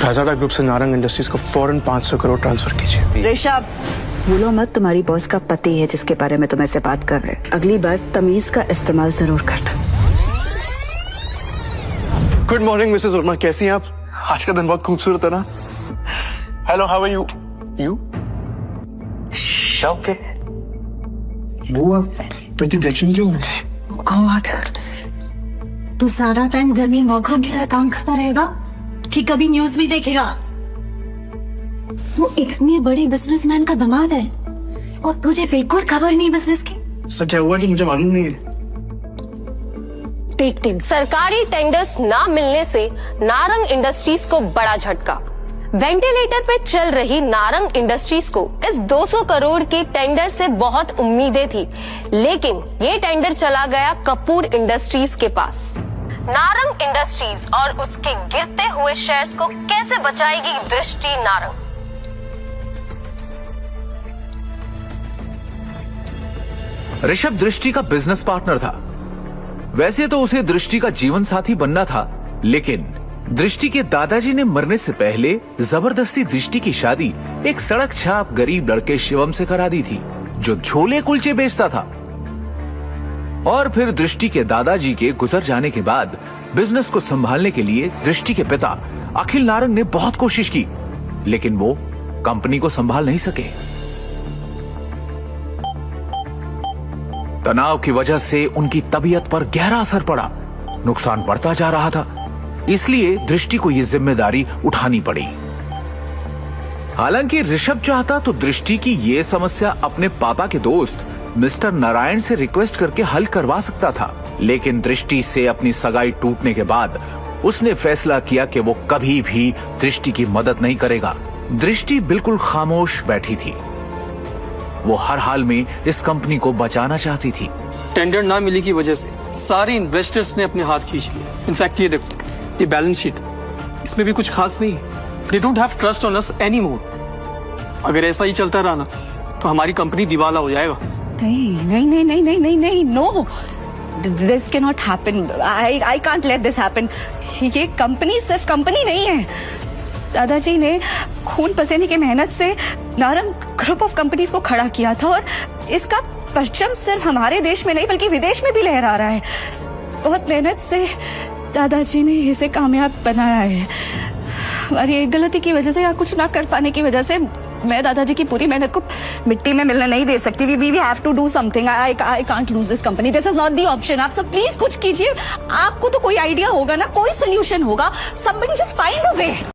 शहजादा group से Narang industries को फौरन 500 करोड़ ट्रांसफर कीजिए। ऋषभ, भूलो मत तुम्हारी बॉस का पति है जिसके बारे में तुम ऐसे बात कर रहे हैं। अगली बार तमीज का इस्तेमाल जरूर करना। गुड मॉर्निंग मिसेस वर्मा, कैसी हैं आप? आज का दिन बहुत खूबसूरत है ना? Hello, how are you? You शौक बुआ प्रतिदर्शन क्यों? गॉड, तू सारा टाइम घर में वर्करूम की तरह काम करता रहेगा कि कभी न्यूज भी देखेगा? तू इतने बड़े बिजनेसमैन का दामाद है और तुझे बिल्कुल खबर नहीं बिजनेस की। सच क्या हुआ कि मुझे मालूम नहीं है। सरकारी टेंडर्स ना मिलने से नारंग इंडस्ट्रीज को बड़ा झटका। वेंटिलेटर पे चल रही नारंग इंडस्ट्रीज को इस 200 करोड़ के टेंडर से बहुत उम्मीदें थी, लेकिन ये टेंडर चला गया कपूर इंडस्ट्रीज के पास। नारंग इंडस्ट्रीज और उसके गिरते हुए शेयर्स को कैसे बचाएगी दृष्टि नारंग? ऋषभ दृष्टि का बिजनेस पार्टनर था। वैसे तो उसे दृष्टि का जीवन साथी बनना था, लेकिन दृष्टि के दादाजी ने मरने से पहले जबरदस्ती दृष्टि की शादी एक सड़क छाप गरीब लड़के शिवम से करा दी थी, जो छोले कुलचे बेचता था। और फिर दृष्टि के दादाजी के गुजर जाने के बाद बिजनेस को संभालने के लिए दृष्टि के पिता अखिल नारंग ने बहुत कोशिश की, लेकिन वो कंपनी को संभाल नहीं सके। तनाव की वजह से उनकी तबीयत पर गहरा असर पड़ा, नुकसान बढ़ता जा रहा था। इसलिए दृष्टि को यह जिम्मेदारी उठानी पड़ी। हालांकि ऋषभ चाहता तो दृष्टि की ये समस्या अपने पापा के दोस्त मिस्टर नारायण से रिक्वेस्ट करके हल करवा सकता था, लेकिन दृष्टि से अपनी सगाई टूटने के बाद उसने फैसला किया कि वो कभी भी दृष्टि की मदद नहीं करेगा। दृष्टि बिल्कुल खामोश बैठी थी। वो हर हाल में इस कंपनी को बचाना चाहती थी। टेंडर ना मिलने की वजह से सारे इन्वेस्टर्स ने अपने हाथ खींच लिए। इनफैक्ट ये देखो, ये बैलेंस शीट, इसमें भी कुछ खास नहीं है। They don't have trust on us anymore. अगर ऐसा ही चलता रहा ना तो हमारी कंपनी दिवाला हो जाएगा। नहीं नहीं नहीं नहीं नहीं नहीं नहीं, no, this can not happen. I can't let this happen. ये कंपनी सिर्फ कंपनी नहीं है। दादाजी ने खून पसीने की मेहनत से नारंग ग्रुप ऑफ कंपनीज को खड़ा किया था और इसका परचम सिर्फ हमारे देश में नहीं बल्कि विदेश में भी लहरा रहा है। बहुत मेहनत से दादाजी ने इसे कामयाब बनाया है। हमारी एक गलती की वजह से या कुछ ना कर पाने की वजह से मैं दादाजी की पूरी मेहनत को मिट्टी में मिलने नहीं दे सकती। We have to do something. I can't lose this company. This is not the option. आप सब प्लीज कुछ कीजिए। आपको तो कोई आइडिया होगा ना, कोई सोल्यूशन होगा। Somebody just find a way.